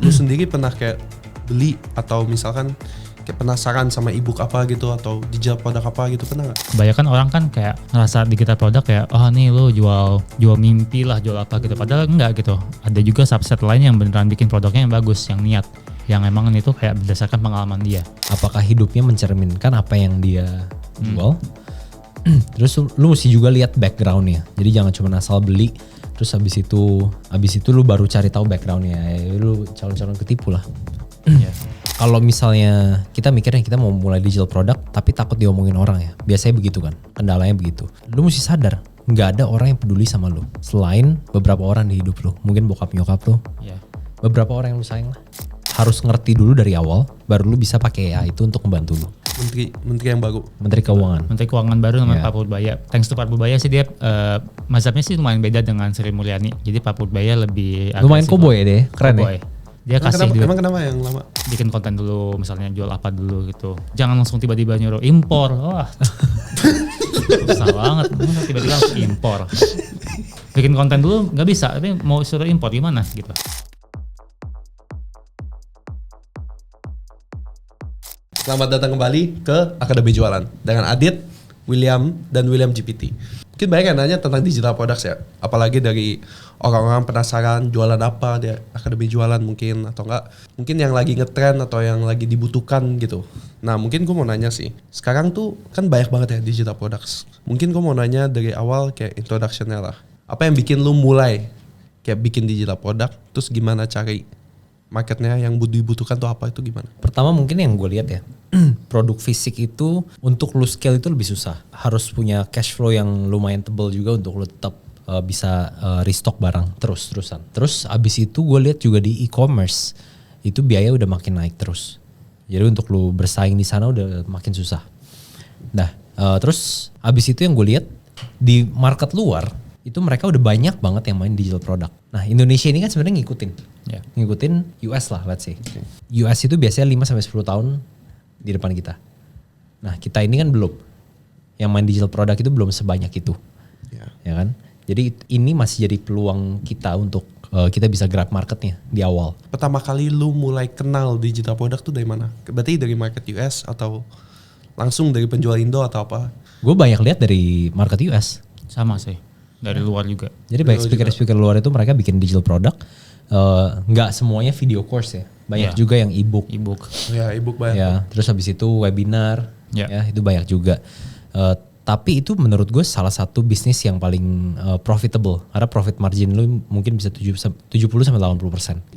Lu sendiri pernah kayak beli atau misalkan kayak penasaran sama ebook apa gitu atau digital produk apa gitu, pernah nggak? Kebanyakan orang kan kayak ngerasa digital produk kayak nih lu jual mimpi lah, jual apa gitu. Padahal enggak gitu. Ada juga subset lain yang beneran bikin produknya yang bagus, yang niat, yang emang itu kayak berdasarkan pengalaman dia. Apakah hidupnya mencerminkan apa yang dia jual? Terus lu mesti juga lihat backgroundnya. Jadi jangan cuma asal beli terus habis itu lu baru cari tahu backgroundnya. Lu calon-calon ketipu lah. Ya. Kalau misalnya kita mikirnya kita mau mulai digital product tapi takut diomongin orang ya. Biasanya begitu kan. Kendalanya begitu. Lu mesti sadar nggak ada orang yang peduli sama lu selain beberapa orang di hidup lu. Mungkin bokap nyokap lu. Ya. Beberapa orang yang lu sayang lah. Harus ngerti dulu dari awal baru lu bisa pakai AI itu untuk membantu lu. Menteri yang baru. Menteri Keuangan. Menteri Keuangan baru namanya Pak Purbaya. Thanks to Pak Purbaya sih dia mazhabnya sih lumayan beda dengan Sri Mulyani. Jadi Pak Purbaya lebih Lumayan koboi deh, keren cowboy. ya. Dia kasih duit. Emang kenapa yang lama? Bikin konten dulu, misalnya jual apa dulu gitu. Jangan langsung tiba-tiba nyuruh impor. Wah. Susah banget. Tiba-tiba langsung impor. Bikin konten dulu nggak bisa, tapi mau suruh impor gimana gitu. Selamat datang kembali ke Akademi Jualan dengan Adit, William, dan William GPT. Mungkin banyak yang nanya tentang digital products ya, apalagi dari orang-orang penasaran jualan apa di Akademi Jualan mungkin, atau enggak mungkin yang lagi ngetrend atau yang lagi dibutuhkan gitu. Nah mungkin gue mau nanya sih, sekarang tuh kan banyak banget ya digital products. Mungkin gue mau nanya dari awal kayak introduction-nya lah. Apa yang bikin lu mulai kayak bikin digital product, terus gimana cari marketnya yang dibutuhkan tuh apa, itu gimana? Pertama mungkin yang gue lihat ya, produk fisik itu untuk lu scale itu lebih susah. Harus punya cash flow yang lumayan tebal juga untuk lu tetap bisa restock barang terus-terusan. Terus abis itu gue lihat juga di e-commerce itu biaya udah makin naik terus. Jadi untuk lu bersaing di sana udah makin susah. Nah terus abis itu yang gue lihat di market luar itu mereka udah banyak banget yang main digital product. Nah Indonesia ini kan sebenarnya ngikutin US lah let's say. US itu biasanya 5-10 tahun di depan kita. Nah kita ini kan belum. Yang main digital product itu belum sebanyak itu. Ya kan? Jadi ini masih jadi peluang kita untuk kita bisa grab marketnya di awal. Pertama kali lu mulai kenal digital product tuh dari mana? Berarti dari market US atau langsung dari penjual Indo atau apa? Gue banyak lihat dari market US. Sama sih, dari luar juga. Jadi banyak speaker luar itu mereka bikin digital product. Nggak semuanya video course ya. Banyak juga yang e-book. Ya e-book banyak. Ya, terus habis itu webinar. Ya itu banyak juga. Tapi itu menurut gue salah satu bisnis yang paling profitable. Karena profit margin lu mungkin bisa 70-80%.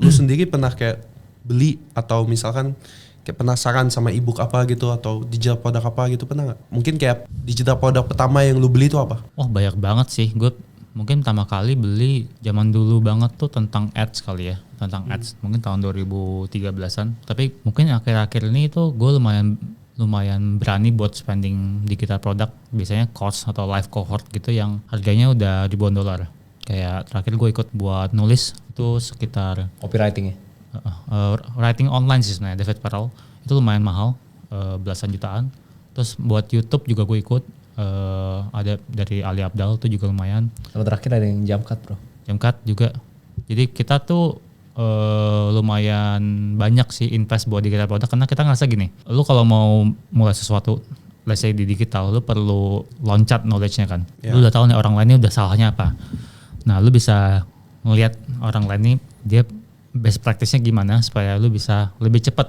Lu sendiri pernah kayak beli atau misalkan kayak penasaran sama e-book apa gitu atau digital produk apa gitu, pernah nggak? Mungkin kayak digital produk pertama yang lu beli itu apa? Oh banyak banget sih. Gue mungkin pertama kali beli zaman dulu banget tuh tentang ads kali ya. Tentang ads. Mungkin tahun 2013an. Tapi mungkin akhir-akhir ini tuh gue lumayan berani buat spending digital product, biasanya course atau live cohort gitu yang harganya udah ribuan dolar. Kayak terakhir gue ikut buat nulis itu sekitar Copywriting ya? Writing online sih sebenarnya, David Perel itu lumayan mahal, belasan jutaan. Terus buat YouTube juga gue ikut, ada dari Ali Abdal tuh juga lumayan. Kalau terakhir ada yang Jamkat bro. Jamkat juga. Jadi kita tuh lumayan banyak sih invest buat digital product karena kita ngerasa gini, lu kalau mau mulai sesuatu let's say di digital lu perlu loncat knowledge-nya kan. Lu udah tahu nih orang lain ini udah salahnya apa. Nah lu bisa ngelihat orang lain ini dia best practice-nya gimana supaya lu bisa lebih cepat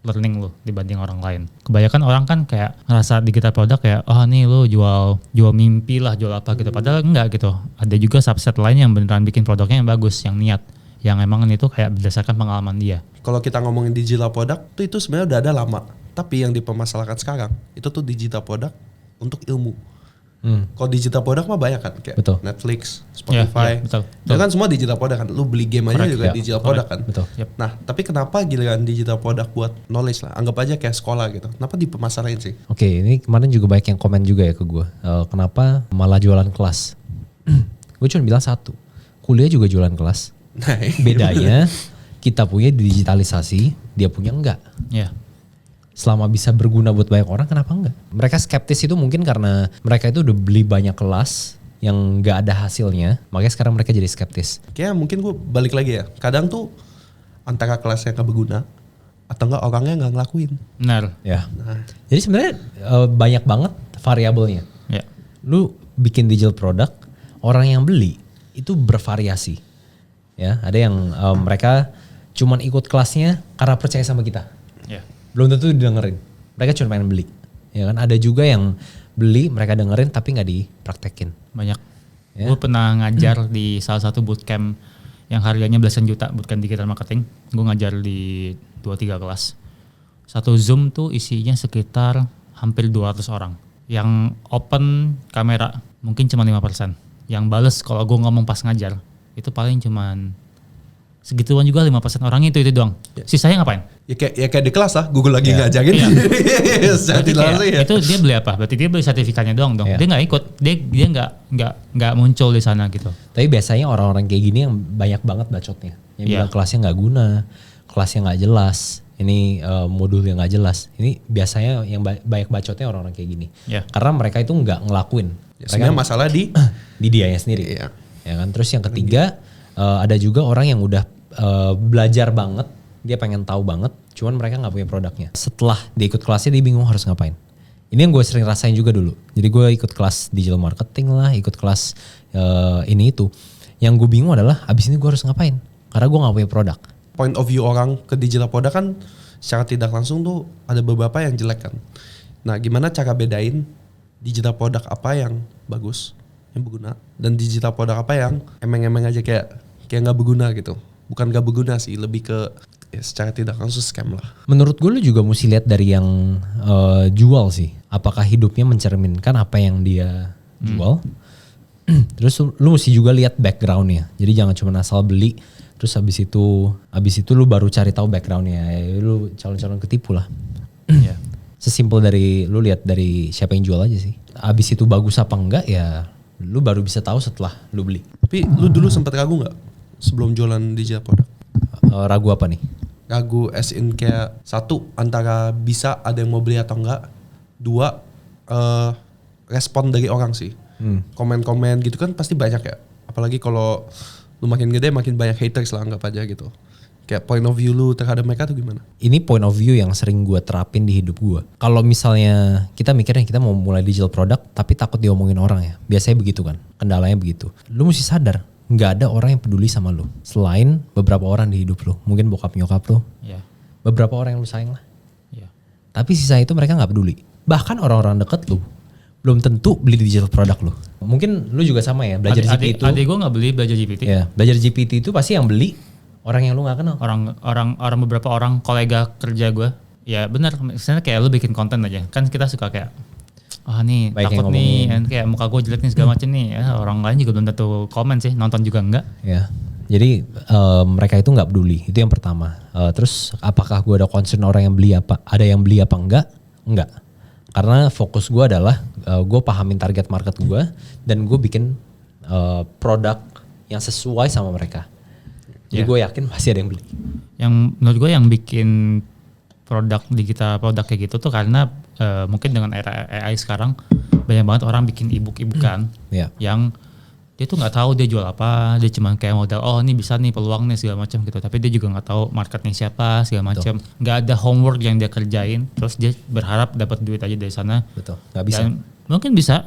learning lu dibanding orang lain. Kebanyakan orang kan kayak ngerasa digital product kayak nih lu jual mimpi lah, jual apa gitu. Padahal enggak gitu. Ada juga subset lain yang beneran bikin produknya yang bagus, yang niat, yang emang itu kayak berdasarkan pengalaman dia. Kalau kita ngomongin digital product tuh itu sebenarnya udah ada lama. Tapi yang dipermasalahkan sekarang itu tuh digital product untuk ilmu. Kalau digital product mah banyak kan kayak Netflix, Spotify. Betul. Itu kan semua digital product kan. Lu beli game aja juga digital product kan. Betul. Nah, tapi kenapa giliran digital product buat knowledge lah? Anggap aja kayak sekolah gitu. Kenapa dipermasalahin sih? Oke, ini kemarin juga banyak yang komen juga ya ke gue. Kenapa malah jualan kelas? Gue cuma bilang satu. Kuliah juga jualan kelas. Nah, bedanya kita punya digitalisasi, dia punya enggak. Iya. Selama bisa berguna buat banyak orang, kenapa enggak? Mereka skeptis itu mungkin karena mereka itu udah beli banyak kelas yang enggak ada hasilnya, makanya sekarang mereka jadi skeptis. Kayak mungkin gue balik lagi ya. Kadang tuh antara kelasnya nggak berguna atau enggak orangnya nggak ngelakuin. Benar. Ya. Nah, Jadi sebenarnya banyak banget variabelnya. Ya. Lu bikin digital product, orang yang beli itu bervariasi. Ya, ada yang mereka cuman ikut kelasnya karena percaya sama kita. Ya. Belum tentu didengerin. Mereka cuma pengen beli. Ya kan? Ada juga yang beli, mereka dengerin tapi nggak dipraktekin. Banyak. Ya. Gue pernah ngajar di salah satu bootcamp yang harganya belasan juta, bootcamp digital marketing. Gue ngajar di 2-3 kelas. Satu Zoom tuh isinya sekitar hampir 200 orang. Yang open kamera mungkin cuma 5%. Yang bales kalau gue ngomong pas ngajar itu paling cuman segituan juga 5% orang itu doang. Sisanya ngapain? ya kayak di kelas lah, Google lagi ngajarin. Iya. Jadi langsung ya. Itu dia beli apa? Berarti dia beli sertifikatnya doang dong. Iya. Dia nggak ikut, dia nggak muncul di sana gitu. Tapi biasanya orang-orang kayak gini yang banyak banget bacotnya. Yang bilang kelasnya nggak guna, kelasnya nggak jelas, ini modul yang nggak jelas. Ini biasanya yang banyak bacotnya orang-orang kayak gini. Iya. Karena mereka itu nggak ngelakuin. Ya, sebenarnya masalah di dianya sendiri. Iya. Ya kan. Terus yang ketiga ada juga orang yang udah belajar banget, dia pengen tahu banget, cuman mereka nggak punya produknya. Setelah dia ikut kelasnya dia bingung harus ngapain. Ini yang gue sering rasain juga dulu. Jadi gue ikut kelas digital marketing lah, ikut kelas ini itu. Yang gue bingung adalah abis ini gue harus ngapain? Karena gue nggak punya produk. point of view orang ke digital product kan secara tidak langsung tuh ada beberapa yang jelek kan. Nah, gimana cara bedain digital product apa yang bagus, yang berguna, dan digital product apa yang emeng-emeng aja kayak nggak berguna gitu. Bukan nggak berguna sih, lebih ke ya, secara tidak langsung scam lah. Menurut gue lu juga mesti lihat dari yang jual sih. Apakah hidupnya mencerminkan apa yang dia jual. Terus lu mesti juga lihat backgroundnya. Jadi jangan cuma asal beli. Terus habis itu lu baru cari tahu backgroundnya. Lu calon-calon ketipu lah. Iya. Sesimpel dari lu lihat dari siapa yang jual aja sih. Habis itu bagus apa enggak ya lu baru bisa tahu setelah lu beli. Tapi lu dulu sempat ragu nggak sebelum jualan digital product? Ragu apa nih? Ragu as in kayak satu antara bisa ada yang mau beli atau enggak. Dua respon dari orang sih. Komen-komen gitu kan pasti banyak ya. Apalagi kalau lu makin gede makin banyak haters lah anggap aja gitu. Kayak point of view lu terhadap mereka tuh gimana? Ini point of view yang sering gue terapin di hidup gue. Kalau misalnya kita mikirnya kita mau mulai digital product tapi takut diomongin orang ya. Biasanya begitu kan. Kendalanya begitu. Lu mesti sadar nggak ada orang yang peduli sama lu. Selain beberapa orang di hidup lu. Mungkin bokap nyokap lu. Iya. Beberapa orang yang lu sayang lah. Iya. Tapi sisa itu mereka nggak peduli. Bahkan orang-orang deket lu belum tentu beli digital product lu. Mungkin lu juga sama ya belajar GPT itu. Adik gue nggak beli belajar GPT. Ya, belajar GPT itu pasti yang beli orang yang lu nggak kenal. Orang beberapa orang kolega kerja gue. Ya benar, misalnya kayak lu bikin konten aja. Kan kita suka kayak nih Baik takut nih, kayak muka gue jelek nih segala macem nih. Ya, orang lain juga belum tentu komen sih, nonton juga enggak. Ya, jadi mereka itu nggak peduli. Itu yang pertama. Terus apakah gue ada concern orang yang beli apa? Ada yang beli apa enggak? Enggak. Karena fokus gue adalah gue pahamin target market gue dan gue bikin produk yang sesuai sama mereka. Jadi gue yakin pasti ada yang beli. Yang menurut gue yang bikin produk digital produk kayak gitu tuh karena mungkin dengan era AI sekarang banyak banget orang bikin ebook kan Ya. yang dia tuh nggak tahu dia jual apa, dia cuma kayak modal ini bisa nih peluang nih segala macam gitu, tapi dia juga nggak tahu marketnya siapa segala macam, nggak ada homework yang dia kerjain, terus dia berharap dapat duit aja dari sana. Betul, nggak bisa. Dan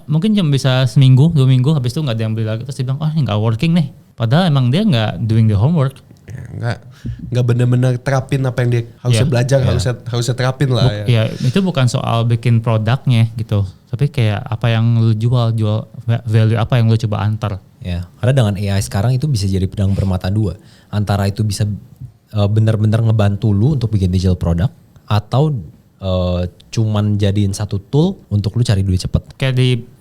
mungkin cuma bisa seminggu 2 minggu, habis itu nggak ada yang beli lagi, terus dia bilang ini nggak working nih, padahal emang dia nggak doing the homework. Ya, nggak benar-benar terapin apa yang dia harusnya belajar, harusnya terapin lah. Ya itu bukan soal bikin produknya gitu, tapi kayak apa yang lu jual value apa yang lu coba antar. Ya, karena dengan AI sekarang itu bisa jadi pedang bermata dua. Antara itu bisa benar-benar ngebantu lu untuk bikin digital product, atau cuman jadiin satu tool untuk lu cari duit cepet. Kayak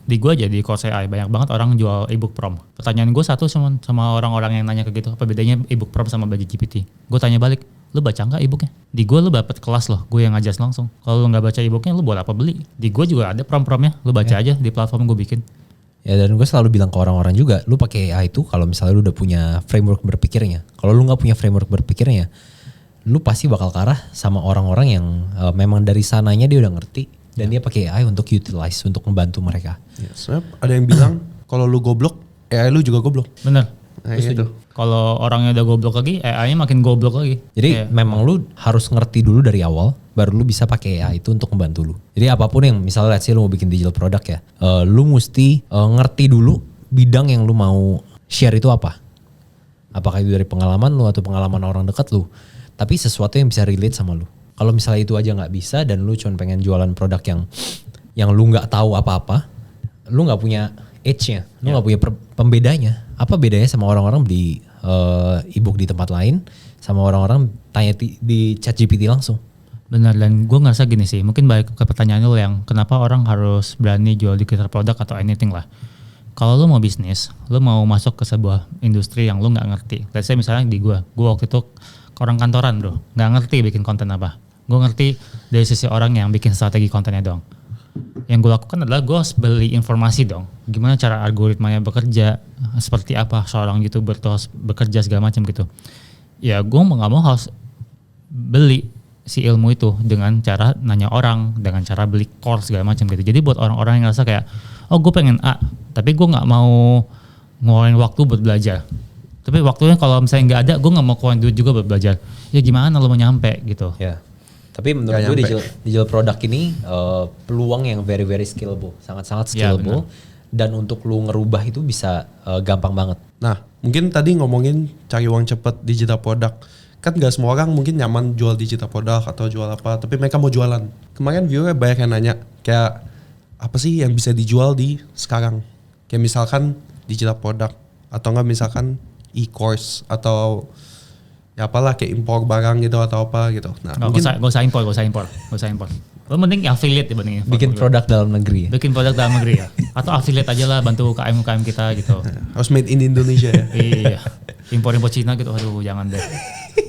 di gue aja di course AI banyak banget orang jual ebook prom. Pertanyaan gue satu sama orang-orang yang nanya kayak gitu, apa bedanya ebook prom sama belajar GPT? Gue tanya balik, lu baca nggak ebooknya? Di gue lu dapet kelas loh, gue yang ngajar langsung. Kalau lu nggak baca ebooknya, lu buat apa beli? Di gue juga ada prom-promnya, lu baca aja di platform gue bikin. Ya, dan gue selalu bilang ke orang-orang juga, lu pakai AI itu kalau misalnya lu udah punya framework berpikirnya. Kalau lu nggak punya framework berpikirnya, lu pasti bakal kalah sama orang-orang yang memang dari sananya dia udah ngerti dan dia pakai AI untuk utilize, untuk membantu mereka. Ya, sebenarnya ada yang bilang kalau lu goblok, AI lu juga goblok. Bener. Nah itu. Kalau orangnya udah goblok lagi, AI-nya makin goblok lagi. Jadi memang lu harus ngerti dulu dari awal, baru lu bisa pakai AI itu untuk membantu lu. Jadi apapun yang misalnya let's say lu mau bikin digital product ya, lu mesti ngerti dulu bidang yang lu mau share itu apa. Apakah itu dari pengalaman lu atau pengalaman orang dekat lu. Tapi sesuatu yang bisa relate sama lu. Kalau misalnya itu aja nggak bisa dan lu cuma pengen jualan produk yang lu nggak tahu apa-apa, lu nggak punya edge-nya, lu nggak punya pembedanya. Apa bedanya sama orang-orang beli e-book di tempat lain sama orang-orang tanya di ChatGPT langsung? Benar, dan gue ngerasa gini sih, mungkin balik ke pertanyaan lu yang kenapa orang harus berani jual digital product atau anything lah. Kalau lu mau bisnis, lu mau masuk ke sebuah industri yang lu nggak ngerti. Let's say misalnya di gue waktu itu orang kantoran bro, nggak ngerti bikin konten apa. Gue ngerti dari sisi orang yang bikin strategi kontennya dong. Yang gue lakukan adalah gue harus beli informasi dong. Gimana cara algoritmanya bekerja, seperti apa seorang YouTuber terus bekerja segala macam gitu. Ya gue mau nggak mau harus beli si ilmu itu dengan cara nanya orang, dengan cara beli course segala macam gitu. Jadi buat orang-orang yang ngerasa kayak, oh gue pengen A, tapi gue nggak mau ngeluarin waktu buat belajar. Tapi waktunya kalau misalnya nggak ada, gue nggak mau keluarin duit juga buat belajar. Ya gimana lo mau nyampe gitu? Ya. Tapi menurut gue digital product ini peluang yang very very scalable, sangat-sangat scalable. Dan untuk lu ngerubah itu bisa gampang banget. Nah mungkin tadi ngomongin cari uang cepet digital product. Kan gak semua orang mungkin nyaman jual digital product atau jual apa, tapi mereka mau jualan. Kemarin viewer banyak yang nanya kayak apa sih yang bisa dijual di sekarang? Kayak misalkan digital product atau enggak misalkan e-course atau ya apalah kayak impor barang gitu atau apa gitu. Nah, gak usah impor. Lo mending affiliate dibanding impor. Bikin produk dalam negeri. Bikin produk dalam negeri ya. Atau affiliate aja lah, bantu UKM kita gitu. Harus made in Indonesia ya. Iya. Impor Cina gitu, aduh jangan deh.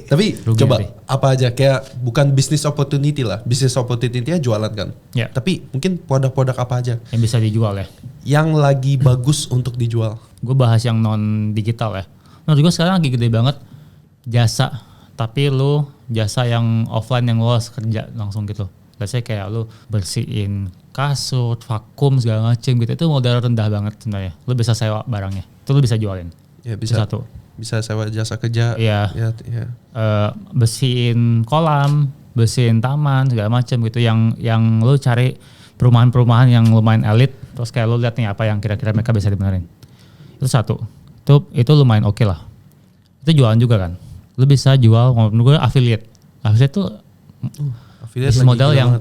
Tapi Rugi coba nanti. apa aja kayak bukan business opportunity lah. Business opportunity-nya jualan kan. Ya. Tapi mungkin produk-produk apa aja Yang bisa dijual ya. yang lagi bagus untuk dijual. Gue bahas yang non digital ya. Menurut gue sekarang lagi gede banget jasa, tapi lu jasa yang offline yang lu harus kerja langsung gitu. Biasanya kayak lu bersihin kasur, vakum segala macem gitu, itu modal rendah banget sebenarnya. Lu bisa sewa barangnya, itu lu bisa jualin. Ya bisa. Satu. Bisa sewa jasa kerja. Iya. Ya. Bersihin kolam, bersihin taman segala macem gitu. Yang lu cari perumahan-perumahan yang lumayan elit, terus kayak lu lihat nih apa yang kira-kira mereka bisa dibenerin. Itu satu. Itu lumayan oke lah. Itu jualan juga kan. Lu bisa jual, menurut gue affiliate. Affiliate tuh Affiliate modal yang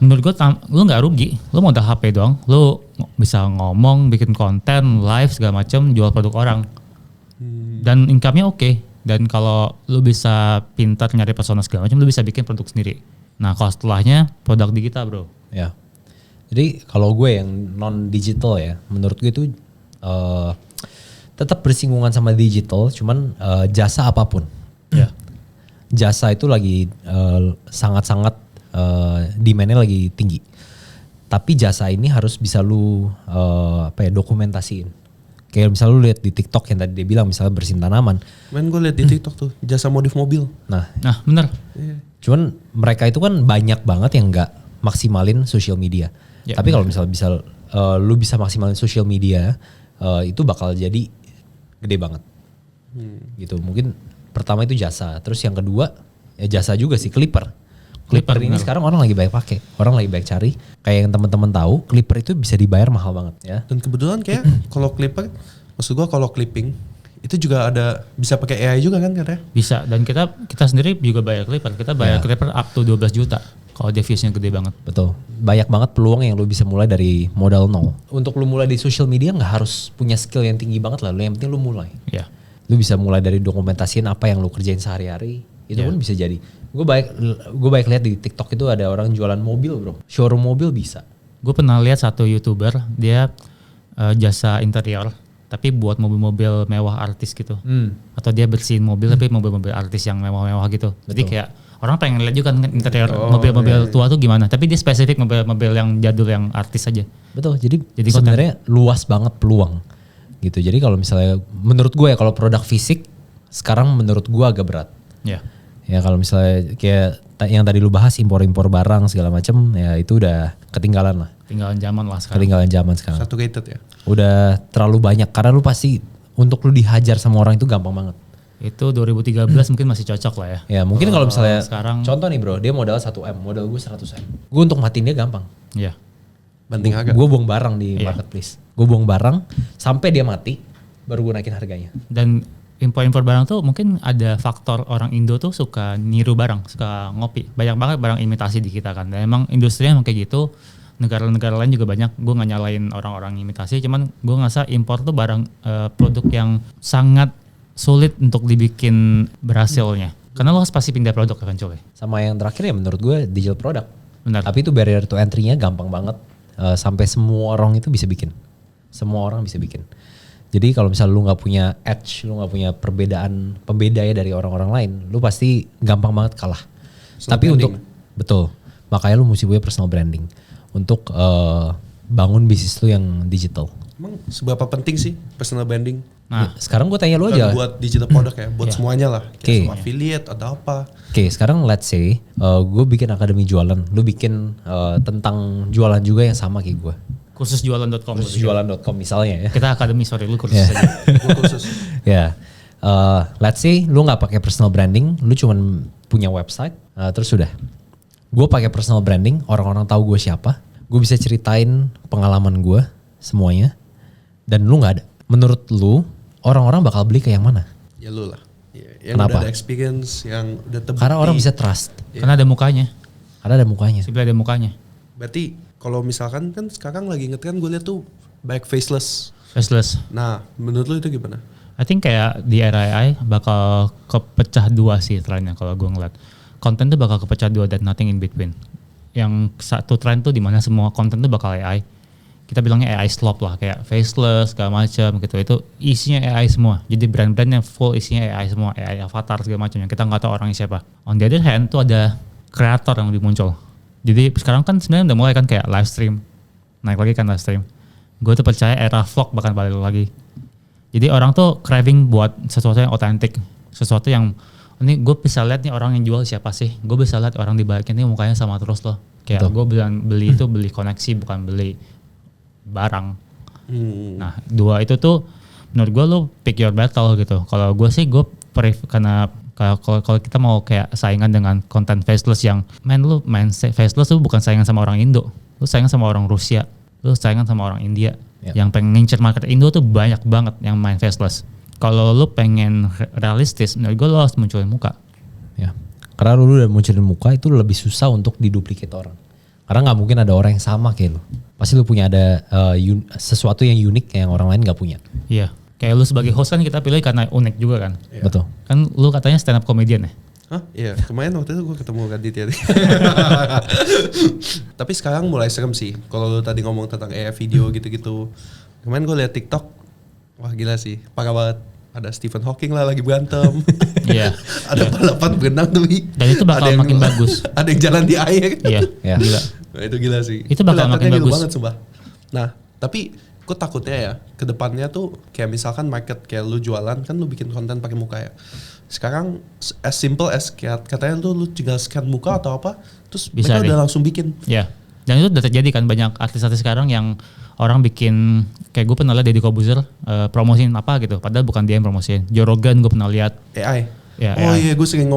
menurut gue lu nggak rugi. Lu modal HP doang, lu bisa ngomong, bikin konten, live segala macam, jual produk orang. Dan income-nya oke. Dan kalau lu bisa pintar nyari persona segala macam, lu bisa bikin produk sendiri. Nah, kalau setelahnya produk digital, bro. Ya. Jadi kalau gue yang non digital ya, menurut gue itu tetap bersinggungan sama digital, cuman jasa apapun. Ya. Jasa itu lagi sangat-sangat demand-nya lagi tinggi. Tapi jasa ini harus bisa lu dokumentasiin. Kayak misalnya lu lihat di TikTok yang tadi dia bilang misalnya bersihin tanaman. Main gue lihat di TikTok tuh jasa modif mobil. Nah Bener. cuman mereka itu kan banyak banget yang nggak maksimalin social media. Ya, tapi kalau misalnya lu bisa maksimalin social media, itu bakal jadi gede banget. Gitu. Mungkin pertama itu jasa, terus yang kedua ya jasa juga sih Clipper ini bener. sekarang orang lagi banyak pakai, orang lagi banyak cari. Kayak yang teman-teman tahu, Clipper itu bisa dibayar mahal banget ya. Dan kebetulan kayak kalau clipper, maksud gue kalau clipping itu juga ada bisa pakai AI juga kan katanya? Bisa, dan kita sendiri juga bayar Clipper. Kita bayar Clipper up to 12 juta kalau dia viewsnya gede banget. Betul. Banyak banget peluang yang lu bisa mulai dari modal nol. Untuk lu mulai di social media nggak harus punya skill yang tinggi banget lah. Yang penting lu mulai. Ya. Lu bisa mulai dari dokumentasiin apa yang lu kerjain sehari-hari. Itu pun bisa jadi. Gue baik lihat di TikTok itu ada orang jualan mobil bro. Showroom mobil bisa. Gue pernah lihat satu YouTuber, dia jasa interior, tapi buat mobil-mobil mewah artis gitu. Atau dia bersihin mobil, tapi mobil-mobil artis yang mewah-mewah gitu. Jadi kayak orang pengen lihat juga kan interior mobil-mobil tua tuh gimana. Tapi dia spesifik mobil-mobil yang jadul, yang artis aja. Betul. Jadi konten. sebenarnya luas banget peluang. Gitu. Jadi kalau misalnya menurut gue ya kalau produk fisik sekarang menurut gue agak berat. Ya. Ya kalau misalnya kayak yang tadi lu bahas impor-impor barang segala macam ya itu udah ketinggalan lah. Ketinggalan zaman lah sekarang. Ketinggalan zaman sekarang. Saturated ya. Udah terlalu banyak karena lu pasti untuk lu dihajar sama orang itu gampang banget. Itu 2013 mungkin masih cocok lah ya. Ya mungkin kalau misalnya sekarang contoh nih bro, dia modal 1M, modal gue 100M. Gue untuk matiin dia gampang. ya. Banting harga. Gue buang barang di Iya. marketplace. Gue buang barang sampai dia mati, baru gue naikin harganya. Dan impor barang tuh mungkin ada faktor orang Indo tuh suka niru barang, suka ngopi. Banyak banget barang imitasi di kita kan. Dan emang industrinya emang kayak gitu. Negara-negara lain juga banyak. Gue gak nyalain orang-orang imitasi, cuman gue ngerasa impor tuh barang produk yang sangat sulit untuk dibikin berhasilnya. Karena lo harus pasti pindah produk eventually. Sama yang terakhir ya menurut gue digital product. Benar. Tapi itu barrier to entry-nya gampang banget. Sampai semua orang itu bisa bikin. Semua orang bisa bikin. Jadi kalau misalnya lu gak punya edge, lu gak punya perbedaan, pembeda ya dari orang-orang lain, lu pasti gampang banget kalah. Personal Tapi branding. betul, makanya lu mesti punya personal branding. Untuk bangun bisnis lu yang digital. Emang seberapa penting sih personal branding? Nah, Sekarang gue tanya lu Bukan aja. buat digital product ya, buat semuanya lah. Oke. Kayak semua affiliate atau apa. Oke, sekarang let's say gue bikin akademi jualan, lu bikin tentang jualan juga yang sama kayak gue. kursusjualan.com. Jualan.com misalnya ya. Kita akademi, sorry lu kursus Yeah. aja. Gue khusus. Ya, let's say lu nggak pakai personal branding, lu cuman punya website, terus sudah. Gue pakai personal branding, orang-orang tahu gue siapa, gue bisa ceritain pengalaman gue semuanya, dan lu nggak ada. Menurut lu, orang-orang bakal beli ke yang mana? Ya lu lah. Ya, yang Kenapa? udah ada experience, yang udah terbukti. Karena orang bisa trust, Karena ada mukanya. karena ada mukanya. Simply ada mukanya. Berarti kalau misalkan kan sekarang lagi ngetren gue lihat tuh back faceless. Faceless. Nah, menurut lu itu gimana? I think kayak di era AI bakal kepecah dua sih trennya kalau gue ngeliat. Konten tuh bakal kepecah dua dan nothing in between. Yang satu tren tuh dimana semua konten tuh bakal AI. Kita bilangnya AI slop lah, kayak faceless segala macam gitu. Itu isinya AI semua. Jadi brand-brand yang full isinya AI semua, AI avatar segala macam yang kita nggak tahu orangnya siapa. On the other hand tuh ada kreator yang lebih muncul. Jadi sekarang kan sebenarnya udah mulai kan kayak live stream, naik lagi kan live stream. Gue tuh percaya era vlog bahkan balik lagi. Jadi orang tuh craving buat sesuatu yang otentik, sesuatu yang ini gue bisa lihat nih orang yang jual siapa sih. Gue bisa lihat orang di baliknya nih mukanya sama terus loh. Kayak gue bilang beli itu beli koneksi bukan beli barang. Nah dua itu tuh menurut gue lo pick your battle gitu. Kalau gue sih gue karena kalau kita mau kayak saingan dengan konten faceless yang lu main faceless tuh bukan saingan sama orang Indo, lu saingan sama orang Rusia, lu saingan sama orang India. Yang pengen ngincer market Indo tuh banyak banget yang main faceless. Kalau lu pengen realistis, menurut gue lo harus munculin muka. Ya, karena lu udah munculin muka itu lebih susah untuk diduplikat orang. Karena nggak mungkin ada orang yang sama kayak lu. Pasti lu punya ada sesuatu yang unik yang orang lain nggak punya. Iya. Kayak lu sebagai host kan kita pilih karena unik juga kan. Iya. Betul. Kan lu katanya stand up comedian ya? Hah? Iya, kemarin waktu itu gue ketemu Raditya. Tapi sekarang mulai serem sih. Kalau lu tadi ngomong tentang AI video gitu-gitu. Kemarin gue liat TikTok, wah gila sih, parah banget. Ada Stephen Hawking lah lagi berantem. Iya. Ada balapan berenang tuh. Dan itu bakal makin bagus. Ada yang jalan di air. Iya, Ya. gila. Nah, itu gila sih. Itu bakal Kelihatannya makin gila bagus. banget sumpah. Nah, tapi gue takutnya ya ke depannya tuh kayak misalkan market kayak lu jualan kan lu bikin konten pakai muka ya. Sekarang as simple as kayak katanya tuh lu tinggal scan muka atau apa terus Bisa mereka deh. udah langsung bikin. Iya. Dan itu udah terjadi kan banyak artis-artis sekarang yang orang bikin kayak gue pernah lihat Deddy Corbuzier promosiin apa gitu. Padahal bukan dia yang promosiin. Joe Rogan gue pernah lihat. AI. Ya, oh AI. iya gue sering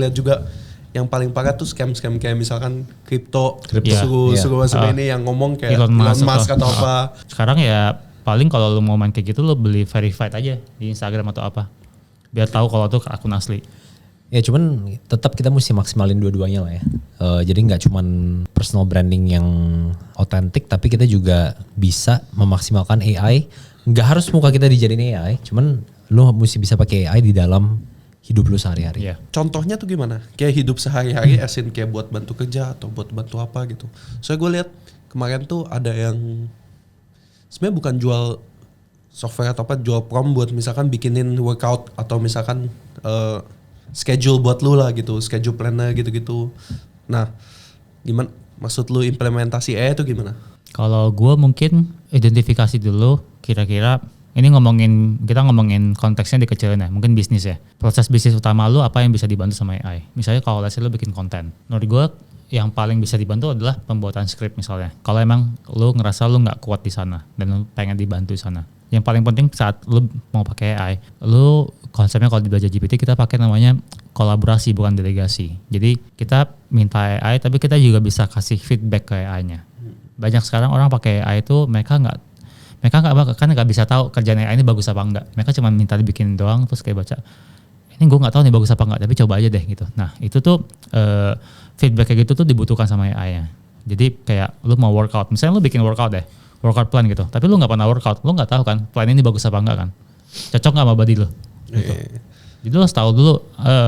lihat juga yang paling parah tuh scam kayak misalkan kripto Iya, suruh ini yang ngomong kayak Elon Musk atau apa. Sekarang ya paling kalau lu mau main kayak gitu lu beli verified aja di Instagram atau apa. Biar tahu kalau tuh akun asli. Ya cuman tetap kita mesti maksimalin dua-duanya lah ya. Jadi nggak cuman personal branding yang otentik, tapi kita juga bisa memaksimalkan AI. Nggak harus muka kita dijadiin AI, cuman lu mesti bisa pakai AI di dalam hidup lu sehari-hari. Iya. Contohnya tuh gimana? Kayak hidup sehari-hari asin kayak buat bantu kerja atau buat bantu apa gitu. Soalnya gue lihat kemarin tuh ada yang sebenarnya bukan jual software atau apa, jual prom buat misalkan bikinin workout atau misalkan schedule buat lu lah gitu, schedule planner gitu-gitu. Nah, gimana maksud lu implementasi AI itu gimana? Kalau gue mungkin identifikasi dulu kira-kira ini kita ngomongin konteksnya dikecilin ya, mungkin bisnis ya. Proses bisnis utama lu apa yang bisa dibantu sama AI? Misalnya kalau let's say lu bikin konten. Menurut gue yang paling bisa dibantu adalah pembuatan skrip misalnya. Kalau emang lu ngerasa lu nggak kuat di sana dan lu pengen dibantu di sana. Yang paling penting saat lu mau pakai AI, lu konsepnya kalau di Belajar GPT kita pakai namanya kolaborasi bukan delegasi. Jadi kita minta AI tapi kita juga bisa kasih feedback ke AI-nya. Banyak sekarang orang pakai AI itu mereka nggak bisa tahu kerjaan AI ini bagus apa enggak. Mereka cuma minta dibikin doang terus kayak baca. Ini gue nggak tahu nih bagus apa enggak, tapi coba aja deh gitu. Nah itu tuh feedback kayak gitu tuh dibutuhkan sama AI-nya. Jadi kayak lu mau workout, misalnya lu bikin workout plan gitu, tapi lu nggak pernah workout, lu nggak tahu kan plan ini bagus apa enggak kan, cocok nggak sama body lu. Gitu. Jadi lu harus tahu dulu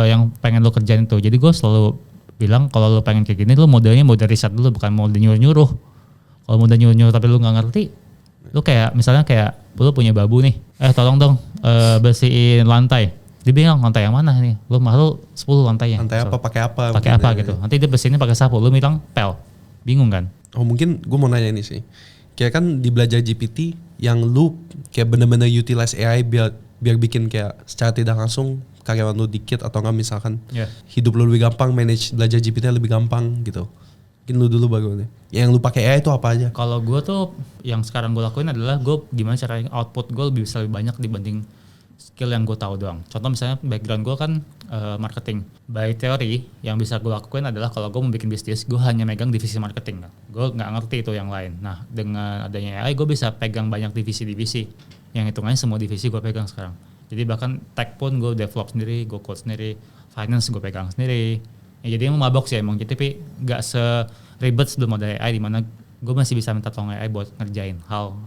yang pengen lu kerjain itu. Jadi gue selalu bilang kalau lu pengen kayak gini, lu model riset dulu, bukan mode nyuruh-nyuruh. Kalau mode nyuruh-nyuruh tapi lu nggak ngerti, lu kayak misalnya kayak lu punya babu nih, tolong dong bersihin lantai. Dia bilang lantai yang mana nih? Lu malu 10 lantainya. Lantai apa, pakai apa? Pakai apa gitu. Nanti dia bersihinnya pakai sapu, lu bilang pel. Bingung kan? Oh mungkin gue mau nanya ini sih. Kayak kan di Belajar GPT yang lu kayak bener-bener utilize AI biar bikin kayak secara tidak langsung karyawan lu dikit atau enggak misalkan hidup lu lebih gampang, manage Belajar GPT lebih gampang gitu. Mungkin lu dulu baru nih. Yang lu pakai AI itu apa aja? Kalau gue tuh yang sekarang gue lakuin adalah gue gimana cara output gue bisa lebih banyak dibanding skill yang gue tahu doang. Contoh misalnya background gue kan marketing. By teori yang bisa gue lakuin adalah kalau gue mau bikin bisnis, gue hanya megang divisi marketing. Gue nggak ngerti itu yang lain. Nah dengan adanya AI gue bisa pegang banyak divisi-divisi. Yang hitungannya semua divisi gue pegang sekarang. Jadi bahkan tech pun gue develop sendiri, gue code sendiri, finance gue pegang sendiri. Ya, jadi emang mabok sih emang gitu, tapi nggak seribet sebelum ada AI di mana gue masih bisa minta tolong AI buat ngerjain hal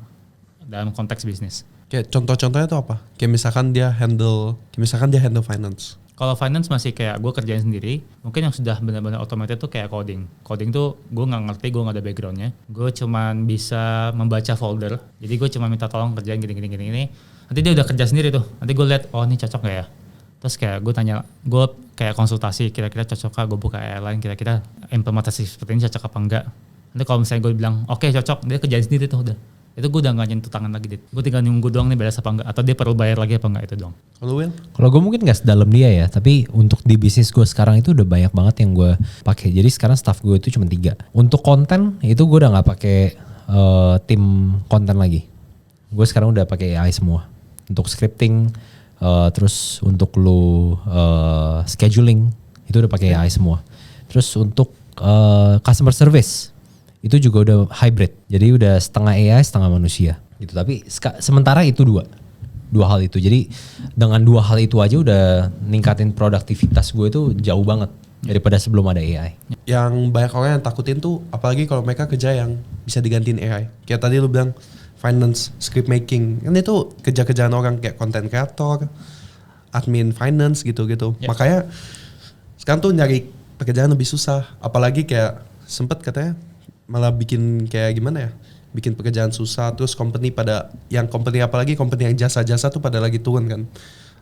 dalam konteks bisnis. Kayak contoh-contohnya itu apa? Kayak misalkan dia handle finance. Kalau finance masih kayak gue kerjain sendiri. Mungkin yang sudah benar-benar automated tuh kayak coding. Coding tuh gue nggak ngerti, gue nggak ada backgroundnya. Gue cuman bisa membaca folder. Jadi gue cuma minta tolong kerjain gini. Nanti dia udah kerja sendiri tuh. Nanti gue lihat, oh ini cocok nggak ya? Terus kayak gue tanya, gue kayak konsultasi kira-kira cocok kah? Gue buka airline kira-kira implementasi seperti ini cocok apa enggak? Nanti kalau misalnya gue bilang oke, cocok, dia kerjain sendiri tuh udah. Itu gue udah gak nyentuh tangan lagi, gue tinggal nunggu doang nih beres apa enggak, atau dia perlu bayar lagi apa enggak, itu doang. Kalau Will? Kalau gue mungkin gak sedalam dia ya, tapi untuk di bisnis gue sekarang itu udah banyak banget yang gue pakai. Jadi sekarang staff gue itu cuma 3. Untuk konten itu gue udah gak pakai tim konten lagi. Gue sekarang udah pakai AI semua. Untuk scripting, terus untuk lu scheduling itu udah pakai AI semua. Terus untuk customer service itu juga udah hybrid. Jadi udah setengah AI setengah manusia gitu. Tapi sementara itu dua hal itu. Jadi dengan 2 hal itu aja udah ningkatin produktivitas gue itu jauh banget daripada sebelum ada AI. Yang banyak orang yang takutin tuh apalagi kalau mereka kerja yang bisa digantiin AI. Kayak tadi lu bilang finance, script making. Kan itu kerja-kerjaan orang kayak content creator, admin finance gitu-gitu. Makanya sekarang tuh nyari pekerjaan lebih susah. Apalagi kayak sempet katanya malah bikin kayak gimana ya, bikin pekerjaan susah, terus company apalagi company yang jasa-jasa tuh pada lagi turun kan.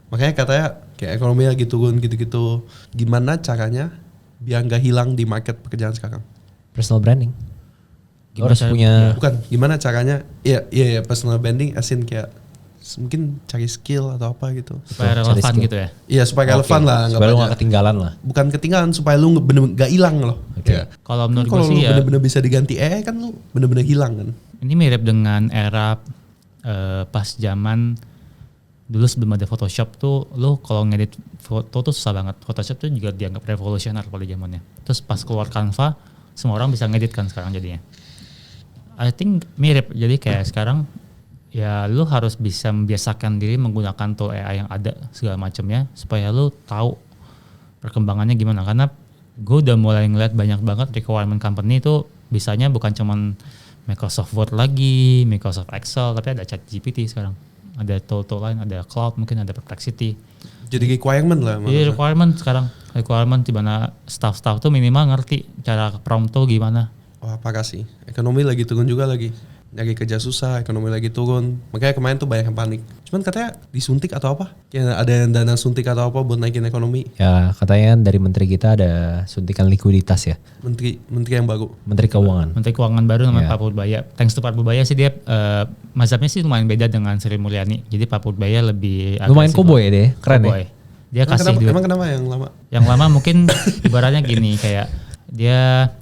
Makanya katanya kayak ekonomi lagi turun gitu-gitu. Gimana caranya biar nggak hilang di market pekerjaan sekarang? Personal branding. Gimana caranya? Iya personal branding asin kayak mungkin cari skill atau apa gitu. Supaya relevan gitu ya? Iya supaya relevan lah. Supaya lu gak ketinggalan lah. Bukan ketinggalan, supaya lu bener-bener gak hilang loh. Okay. Kalau menurut gue kalau sih lu bener-bener bisa diganti AI kan lu bener-bener hilang kan. Ini mirip dengan era pas zaman dulu sebelum ada Photoshop tuh, lu kalau ngedit foto tuh susah banget. Photoshop tuh juga dianggap revolusioner pada zamannya. Terus pas keluar Canva, semua orang bisa ngedit kan sekarang jadinya. I think mirip, jadi kayak sekarang ya lu harus bisa membiasakan diri menggunakan tool AI yang ada segala macamnya supaya lu tahu perkembangannya gimana. Karena gue udah mulai ngeliat banyak banget requirement company itu bisanya bukan cuman Microsoft Word lagi, Microsoft Excel, tapi ada ChatGPT sekarang. Ada tool-tool lain, ada cloud, mungkin ada Perplexity. Jadi requirement lah. Jadi requirement sekarang, requirement di mana staff-staff tuh minimal ngerti cara prompt tuh gimana. Wah parah sih, ekonomi lagi turun juga lagi. Nyari kerja susah, ekonomi lagi turun. Makanya kemarin tuh banyak yang panik. Cuman katanya disuntik atau apa? Kayak ada yang dana suntik atau apa buat naikin ekonomi. Ya katanya dari menteri kita ada suntikan likuiditas ya. Menteri yang baru. Menteri Keuangan. Menteri Keuangan baru namanya Pak Purbaya. Thanks to Pak Purbaya sih dia mazhabnya sih lumayan beda dengan Sri Mulyani. Jadi Pak Purbaya lebih lumayan koboi deh, keren ya. Dia emang kasih duit. Emang kenapa yang lama? Yang lama mungkin ibaratnya gini, kayak dia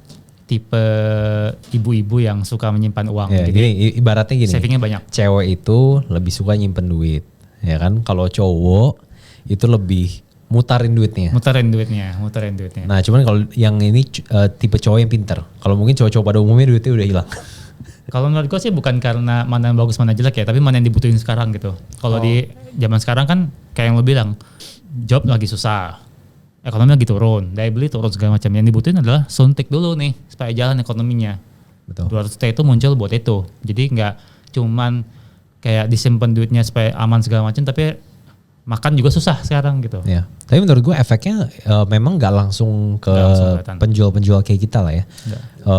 tipe ibu-ibu yang suka menyimpan uang. Ya, Jadi gini, ibaratnya gini. savingnya banyak. Cewek itu lebih suka nyimpen duit, ya kan? Kalau cowok itu lebih mutarin duitnya. Muterin duitnya. Nah, cuman kalau yang ini tipe cowok yang pinter. Kalau mungkin cowok-cowok pada umumnya duitnya udah hilang. Kalau menurut gue sih bukan karena mana yang bagus mana jelek ya, tapi mana yang dibutuhin sekarang gitu. Kalau di zaman sekarang kan kayak yang lo bilang, job lagi susah, ekonomi lagi turun, daya beli turun segala macam. Yang dibutuhin adalah suntik dulu nih supaya jalan ekonominya. Betul. 200T itu muncul buat itu. Jadi nggak cuman kayak disimpan duitnya supaya aman segala macam, tapi makan juga susah sekarang gitu. Ya. Tapi menurut gue efeknya memang nggak langsung ke Nggak langsung kelihatan. penjual-penjual kayak kita lah ya.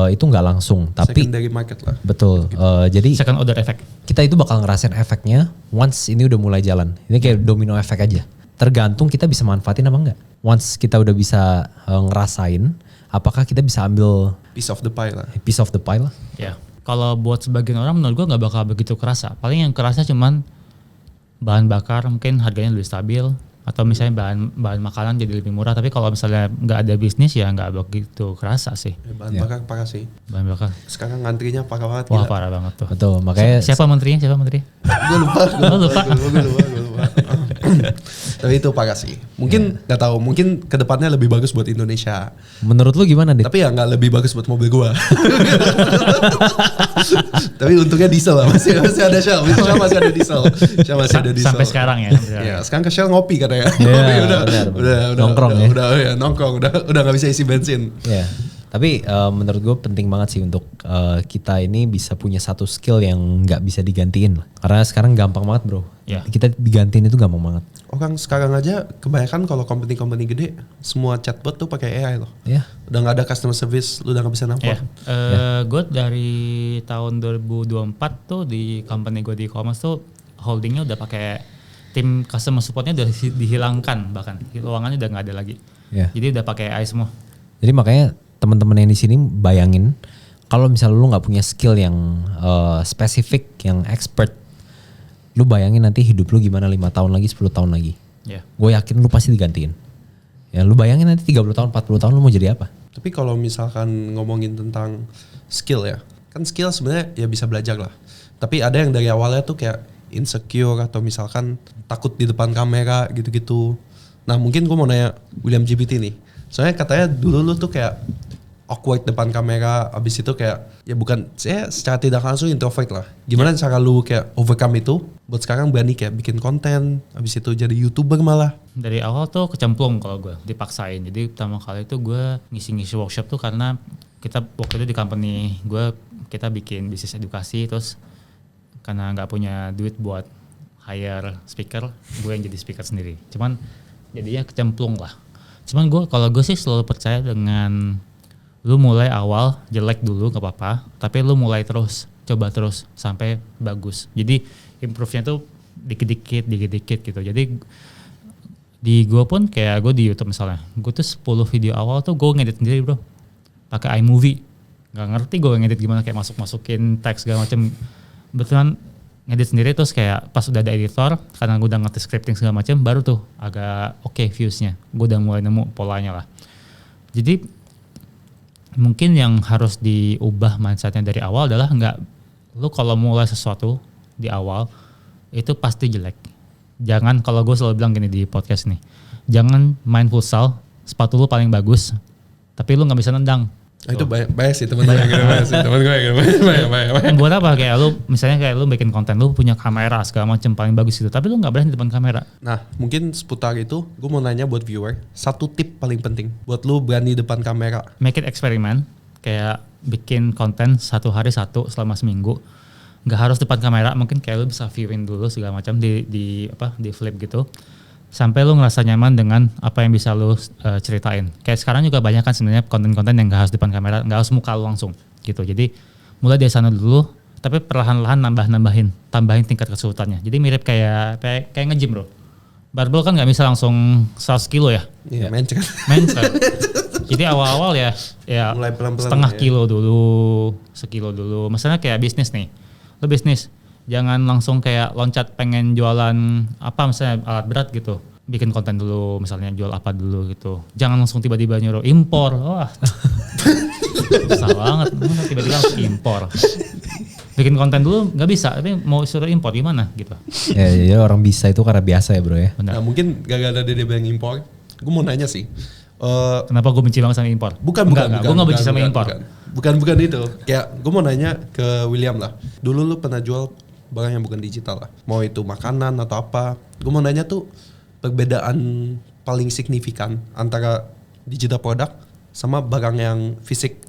Itu nggak langsung. Tapi Secondary market lah. betul. Jadi Second order effect. kita itu bakal ngerasain efeknya once ini udah mulai jalan. Ini kayak domino efek aja. Tergantung kita bisa manfaatin apa enggak. Once kita udah bisa ngerasain, apakah kita bisa ambil Piece of the pie lah. piece of the pie lah. Ya. Kalau buat sebagian orang menurut gue nggak bakal begitu kerasa. Paling yang kerasa cuman bahan bakar mungkin harganya lebih stabil, atau misalnya bahan makanan jadi lebih murah. Tapi kalau misalnya nggak ada bisnis ya nggak begitu kerasa sih. Bahan bakar parah sih. Bahan bakar. Sekarang ngantrinya parah banget. Wah gila. parah banget tuh. Betul, makanya Siapa menterinya? Gue lupa. Oh, lupa. Gue lupa. Tapi itu parah sih. Mungkin nggak tahu. Mungkin kedepannya lebih bagus buat Indonesia. menurut lu gimana, Dit? Tapi ya nggak lebih bagus buat mobil gua. Tapi untungnya diesel lah. Masih ada Shell. Shell masih ada diesel. Shell masih ada diesel. Sampai sekarang ya. Ya, sekarang ke Shell ngopi katanya. Iya, benar. Nongkrong ya. Udah nongkrong. Udah nggak bisa isi bensin. Ya. Tapi menurut gue penting banget sih untuk kita ini bisa punya satu skill yang nggak bisa digantiin lah. Karena sekarang gampang banget bro. Ya. Kita digantiin itu gampang banget. Orang sekarang aja kebanyakan kalau company gede semua chatbot tuh pakai AI loh. Ya. Udah nggak ada customer service, lu udah nggak bisa Ya. nelfon. Gue dari tahun 2024 tuh di company gue di e-commerce tuh holdingnya udah pakai tim customer supportnya udah dihilangkan, bahkan ruangannya udah nggak ada lagi. Ya. Jadi udah pakai AI semua. Jadi makanya teman-teman yang di sini bayangin kalau misalnya lu nggak punya skill yang spesifik, yang expert, lu bayangin nanti hidup lu gimana 5 tahun lagi, 10 tahun lagi. Ya. Gue yakin lu pasti digantiin. Ya lu bayangin nanti 30 tahun, 40 tahun lu mau jadi apa? Tapi kalau misalkan ngomongin tentang skill ya, kan skill sebenarnya ya bisa belajar lah. Tapi ada yang dari awalnya tuh kayak insecure atau misalkan takut di depan kamera gitu-gitu. Nah mungkin gue mau nanya William GPT nih. Soalnya katanya dulu lu tuh kayak awkward depan kamera, abis itu kayak ya bukan, saya secara tidak langsung introvert lah. Gimana cara lu kayak overcome itu buat sekarang berani kayak bikin konten, abis itu jadi YouTuber malah? Dari awal tuh kecemplung kalau gue, dipaksain. Jadi pertama kali itu gue ngisi-ngisi workshop tuh karena kita waktu itu di company gue kita bikin bisnis edukasi, terus karena nggak punya duit buat hire speaker, gue yang jadi speaker sendiri. Cuman jadinya kecemplung lah. Cuman kalau gue sih selalu percaya dengan lu mulai awal jelek dulu gak apa-apa, tapi lu mulai terus, coba terus sampai bagus. Jadi improve-nya tuh dikit-dikit gitu. Jadi di gue pun kayak gue di YouTube misalnya, gue tuh 10 video awal tuh gue ngedit sendiri bro, pakai iMovie. Gak ngerti gue ngedit gimana, kayak masukin teks segala macem. Betulan ngedit sendiri, terus kayak pas udah ada editor, karena gue udah ngerti scripting segala macem, baru tuh agak oke views-nya. Gue udah mulai nemu polanya lah. Jadi mungkin yang harus diubah mindsetnya dari awal adalah lu kalau mulai sesuatu di awal itu pasti jelek. Jangan, kalau gue selalu bilang gini di podcast nih, jangan main futsal sepatu lu paling bagus tapi lu nggak bisa nendang. Itu banyak sih teman gue yang banyak. Buat apa, kayak lu misalnya kayak lu bikin konten, lu punya kamera segala macam paling bagus gitu, tapi lu nggak berani di depan kamera. Nah mungkin seputar itu gue mau nanya buat viewer, satu tip paling penting buat lu berani depan kamera. Make it eksperimen, kayak bikin konten 1 hari 1 selama seminggu. Nggak harus depan kamera, mungkin kayak lu bisa viewin dulu segala macam di flip gitu, sampai lu ngerasa nyaman dengan apa yang bisa lu ceritain. Kayak sekarang juga banyak kan sebenarnya konten-konten yang nggak harus depan kamera, nggak harus muka lu langsung gitu. Jadi mulai dari sana dulu, tapi perlahan-lahan tambahin tingkat kesulitannya. Jadi mirip kayak nge-gym bro. Barbel kan nggak bisa langsung 100 kilo ya. Iya, mencret. Jadi awal-awal ya mulai pelan-pelan setengah ya. kilo dulu, sekilo dulu. Misalnya kayak bisnis nih, lo bisnis jangan langsung kayak loncat pengen jualan apa misalnya alat berat gitu. Bikin konten dulu, misalnya jual apa dulu gitu. Jangan langsung tiba-tiba nyuruh impor. Wah. Susah banget, tiba-tiba harus impor. Bikin konten dulu nggak bisa, tapi mau suruh impor gimana gitu. Ya orang bisa itu karena biasa ya bro ya. Benar. Nah mungkin gak ada dia yang impor. Gue mau nanya sih. Kenapa gue benci banget sama impor? Bukan. Gue nggak benci sama impor. Bukan itu. Kayak gue mau nanya ke William lah. Dulu lu pernah jual barang yang bukan digital lah. Mau itu makanan atau apa. Gue mau nanya tuh perbedaan paling signifikan antara digital product sama barang yang fisik.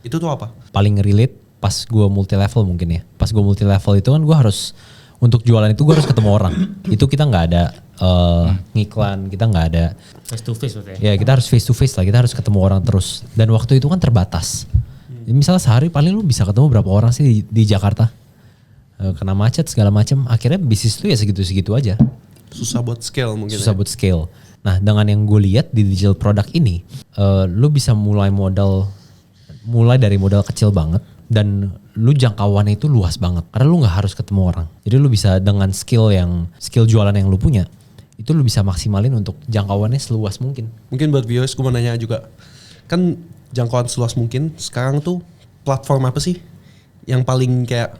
Itu tuh apa? Paling relate pas gue multi level mungkin ya. Pas gue multi level itu kan gue harus untuk jualan itu gue harus ketemu orang. Itu kita nggak ada ngiklan, kita nggak ada Face to face berarti. ya kita harus face to face lah. Kita harus ketemu orang terus. Dan waktu itu kan terbatas. Jadi misalnya sehari paling lu bisa ketemu berapa orang sih di Jakarta? Kena macet segala macam. Akhirnya bisnis lu ya segitu-segitu aja. Susah buat scale mungkin. Susah buat scale. Nah dengan yang gue lihat di digital product ini, lu bisa mulai dari modal kecil banget dan lu jangkauannya itu luas banget karena lu nggak harus ketemu orang. Jadi lu bisa dengan skill jualan yang lu punya itu lu bisa maksimalin untuk jangkauannya seluas mungkin. Mungkin buat viewers gue mau nanya juga, kan jangkauan seluas mungkin sekarang tuh platform apa sih yang paling kayak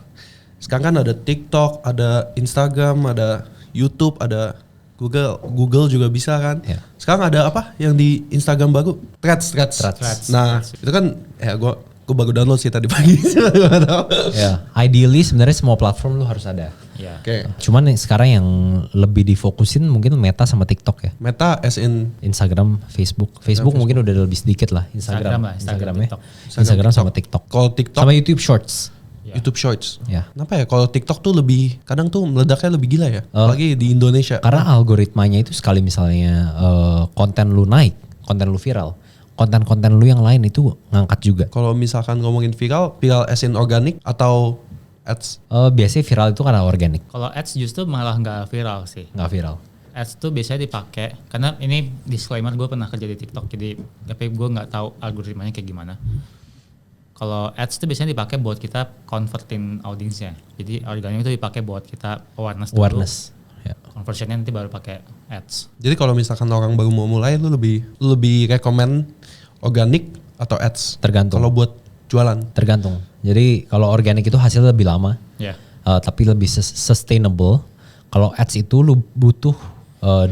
sekarang kan ada TikTok, ada Instagram, ada YouTube, ada Google juga bisa kan. Ya. Sekarang ada apa yang di Instagram baru? Threads. Nah itu kan ya gue baru download sih tadi pagi. Ya, ideally sebenarnya semua platform lu harus ada. Ya. Oke. Cuman yang sekarang yang lebih difokusin mungkin Meta sama TikTok ya. Meta as in Instagram, Facebook mungkin udah lebih sedikit lah. Instagram ya. TikTok. Instagram sama TikTok. Kalau TikTok Sama YouTube Shorts. Ya. YouTube Shorts. Ya. Kenapa ya kalau TikTok tuh lebih kadang tuh meledaknya lebih gila ya, apalagi di Indonesia. Karena algoritmanya itu sekali misalnya konten lu naik, konten lu viral, konten-konten lu yang lain itu ngangkat juga. Kalau misalkan ngomongin viral as in organic atau ads? Biasanya viral itu karena organik, Kalau ads justru malah nggak viral sih. nggak viral. Ads tuh biasanya dipakai karena ini disclaimer, gue pernah kerja di TikTok jadi tapi gue nggak tahu algoritmanya kayak gimana. Kalau ads tuh biasanya dipakai buat kita convertin audiensnya. Jadi organik itu dipakai buat kita awareness dulu. Ya. Conversionnya nanti baru pakai ads. Jadi kalau misalkan orang baru mau mulai, lu lebih rekomend organik atau ads? Tergantung. Kalau buat jualan? Tergantung. Jadi kalau organik itu hasilnya lebih lama, Ya. tapi lebih sustainable. Kalau ads itu lu butuh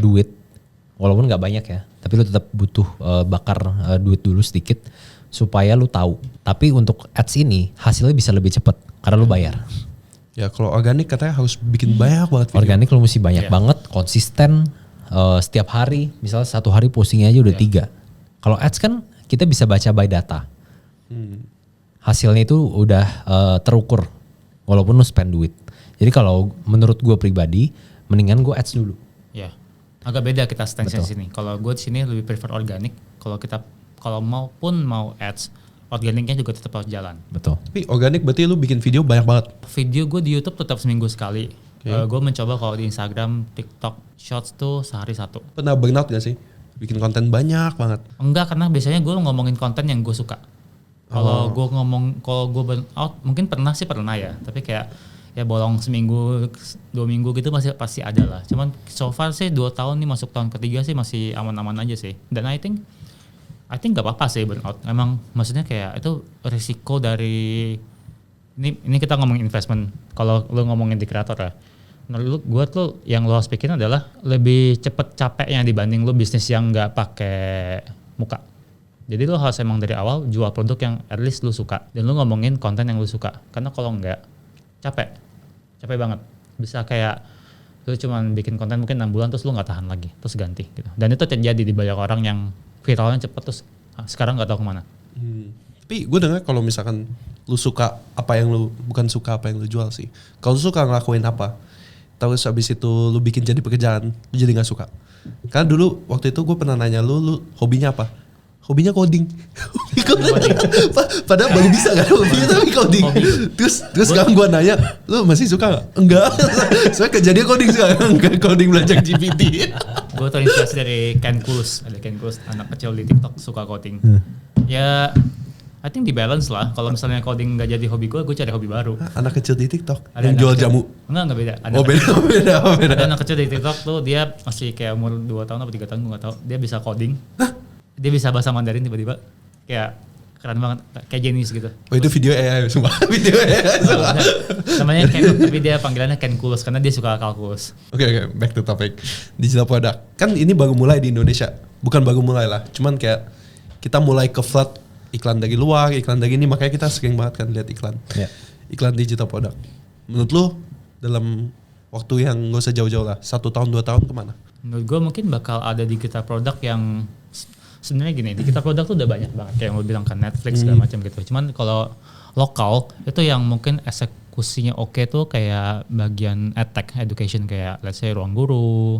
duit, walaupun nggak banyak ya, tapi lu tetap butuh bakar duit dulu sedikit supaya lu tahu. Tapi untuk ads ini hasilnya bisa lebih cepat karena lu bayar. Ya kalau organik katanya harus bikin banyak banget video. Organik lu mesti banyak Iya. banget, konsisten, setiap hari, misalnya satu hari postingnya aja udah 3. Kalau ads kan kita bisa baca by data. Hasilnya itu udah terukur, walaupun lu spend duit. Jadi kalau menurut gue pribadi, mendingan gue ads dulu. Ya. Agak beda kita stance di sini. Kalau gue di sini lebih prefer organik. Kalau mau ads, organiknya juga tetap harus jalan. Betul. Tapi organik berarti lu bikin video banyak banget. Video gue di YouTube tetap seminggu sekali. Gue mencoba kalau di Instagram, TikTok, Shorts tuh sehari 1. Pernah burnout gak sih? Bikin konten banyak banget. Enggak, karena biasanya gue ngomongin konten yang gue suka. Kalau gue burn out, mungkin pernah ya. Tapi kayak ya bolong seminggu, 2 minggu gitu pasti ada lah. Cuman so far sih 2 tahun nih masuk tahun ketiga sih masih aman-aman aja sih. Dan I think gak apa-apa sih burnout. Emang maksudnya kayak itu risiko dari ini kita ngomongin investment. Kalau lu ngomongin di kreator ya. Nah, gue tuh yang lo harus pikirin adalah lebih cepet capeknya dibanding lo bisnis yang nggak pakai muka. Jadi lo harus emang dari awal jual produk yang at least lo suka dan lo ngomongin konten yang lo suka. Karena kalau nggak capek banget. Bisa kayak lo cuman bikin konten mungkin 6 bulan terus lo nggak tahan lagi, terus ganti gitu. Dan itu terjadi di banyak orang yang viralnya cepet terus sekarang nggak tahu kemana. Tapi gue dengar kalau misalkan lu suka apa yang lu bukan suka apa yang lu jual sih. Kalau lu suka ngelakuin apa, terus habis itu lu bikin jadi pekerjaan, lu jadi nggak suka. Karena dulu waktu itu gue pernah nanya lu hobinya apa? Hobinya coding. Padahal baru bisa kan hobinya tapi coding. Terus sekarang gue nanya, lu masih suka nggak? Enggak. Soalnya kejadian coding sekarang, coding belajar GPT. Gue terinspirasi dari Ken Kulus, ada Ken Kulus anak kecil di TikTok suka coding. Ya, I think di balance lah. Kalau misalnya coding nggak jadi hobi gue cari hobi baru. Anak kecil di TikTok Ada yang anak jual kecil. jamu. Enggak beda. Beda. Ada anak kecil di TikTok tuh dia masih kayak umur 2 tahun atau 3 tahun gue nggak tahu. Dia bisa coding. Dia bisa bahasa Mandarin tiba-tiba. Kayak keren banget, kayak genius gitu. Oh itu video AI semua. Video AI semua. Namanya Ken, tapi dia panggilannya Ken Kulus karena dia suka kalkulus. Oke, back to topic. Digital product. Kan ini baru mulai di Indonesia. Bukan baru mulai lah, cuman kayak kita mulai ke flood iklan dari luar, iklan dari ini, makanya kita sering banget kan lihat iklan. Yeah. Iklan digital product. Menurut lu dalam waktu yang gak usah jauh-jauh lah, 1 tahun 2 tahun kemana? Menurut gue mungkin bakal ada digital product yang sebenarnya gini, digital product tuh udah banyak banget kayak yang lo bilang kan Netflix segala macam gitu. Cuman kalau lokal itu yang mungkin eksekusinya oke tuh kayak bagian edtech education kayak let's say Ruang Guru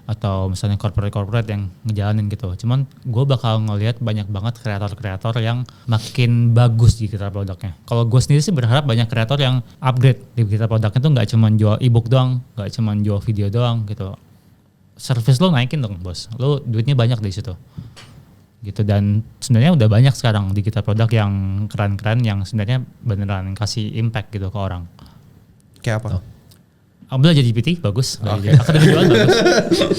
atau misalnya corporate yang ngejalanin gitu. Cuman gue bakal ngelihat banyak banget kreator-kreator yang makin bagus di digital produknya. Kalau gue sendiri sih berharap banyak kreator yang upgrade di digital produknya tuh nggak cuma jual ebook doang, nggak cuma jual video doang gitu. Service lo naikin dong bos, lo duitnya banyak di situ gitu. Dan sebenarnya udah banyak sekarang digital produk yang keren-keren yang sebenarnya beneran kasih impact gitu ke orang. Kayak apa? Belajar GPT bagus, Akademi Jualan bagus.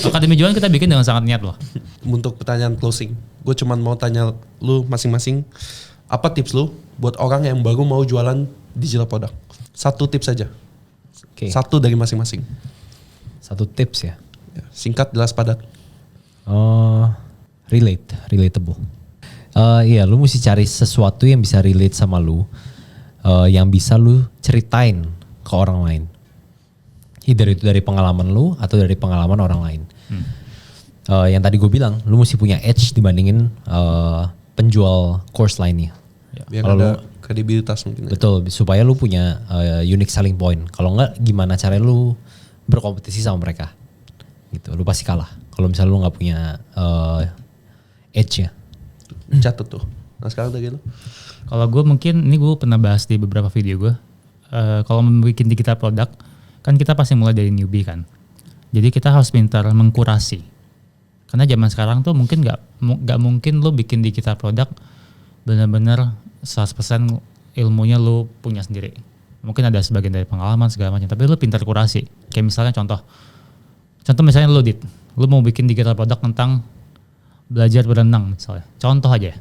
Akademi Jualan kita bikin dengan sangat niat loh. Untuk pertanyaan closing, gue cuman mau tanya lu masing-masing, apa tips lu buat orang yang baru mau jualan digital product? 1 tips saja. Oke. 1 dari masing-masing. 1 tips ya. Singkat, jelas, padat. Relatable. Iya, lu mesti cari sesuatu yang bisa relate sama lu, yang bisa lu ceritain ke orang lain. Either itu dari pengalaman lu atau dari pengalaman orang lain. Yang tadi gue bilang, lu mesti punya edge dibandingin penjual course lainnya. Biar Kalau ada kredibilitas mungkin. Betul, supaya lu punya unique selling point. Kalau enggak, gimana cara lu berkompetisi sama mereka? Gitu, lu pasti kalah. Kalau misalnya lu nggak punya edge-nya. Catat tuh. Nah sekarang dari lu? Kalau gue mungkin, ini gue pernah bahas di beberapa video gue. Kalau membuat digital produk, kan kita pasti mulai dari newbie kan. Jadi kita harus pintar mengkurasi. Karena zaman sekarang tuh mungkin nggak mungkin lu bikin digital produk benar-benar 100% ilmunya lu punya sendiri. Mungkin ada sebagian dari pengalaman segala macam, tapi lu pintar kurasi. Kayak misalnya contoh misalnya lu lu mau bikin digital produk tentang belajar berenang misalnya. Contoh aja.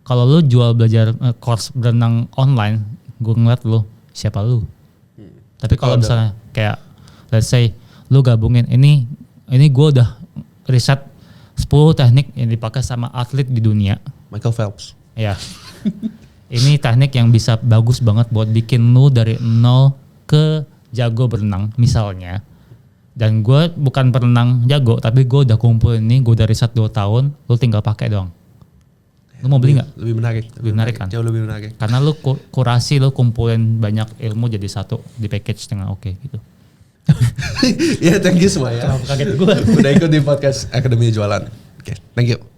Kalau lu jual belajar course berenang online, gue ngeliat lu, siapa lu? Tapi kalau misalnya kayak let's say lu gabungin ini gue udah riset 10 teknik yang dipakai sama atlet di dunia. Michael Phelps. Ya. Ini teknik yang bisa bagus banget buat bikin lu dari 0 ke jago berenang misalnya. Dan gue bukan berenang jago, tapi gue udah kumpul ini, gue udah riset 2 tahun, lu tinggal pakai doang. Lu mau beli nggak? Lebih menarik. Lebih menarik kan? Jauh lebih menarik. Karena lu kurasi, lu kumpulin banyak ilmu jadi satu, di package dengan oke gitu. Ya thank you semua ya. Kaget gue. Udah ikut di podcast Akademi Jualan. Oke, thank you.